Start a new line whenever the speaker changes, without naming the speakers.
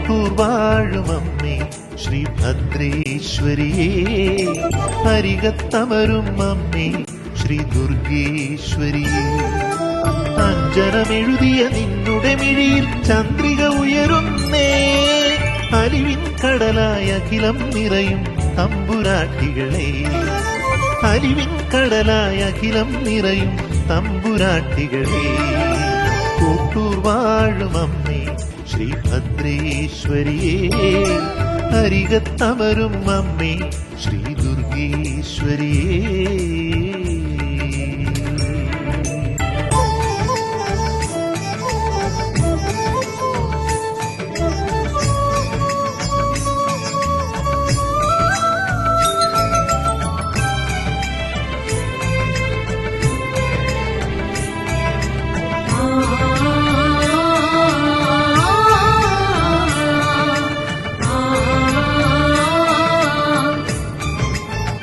കോട്ടൂർ വാഴുമമ്മേ ശ്രീഭദ്രേശ്വരിയേ, അരികത്തമരും അമ്മേ ശ്രീ ദുർഗേശ്വരിയേ. അഞ്ജനമെഴുതിയ നിന്നുടെ മിഴിയിൽ ചന്ദ്രിക ഉയരുന്നേ, അലിവിൻ കടലായ അഖിലം നിറയും തമ്പുരാട്ടികളെ, അലിവിൻ കടലായ അഖിലം നിറയും തമ്പുരാട്ടികളെ. കോട്ടൂർ വാഴുമമ്മേ ശ്രീഭദ്രേശ്വരിയേ, അരികത്തമരും അമ്മേ ശ്രീ ദുർഗേശ്വരിയേ.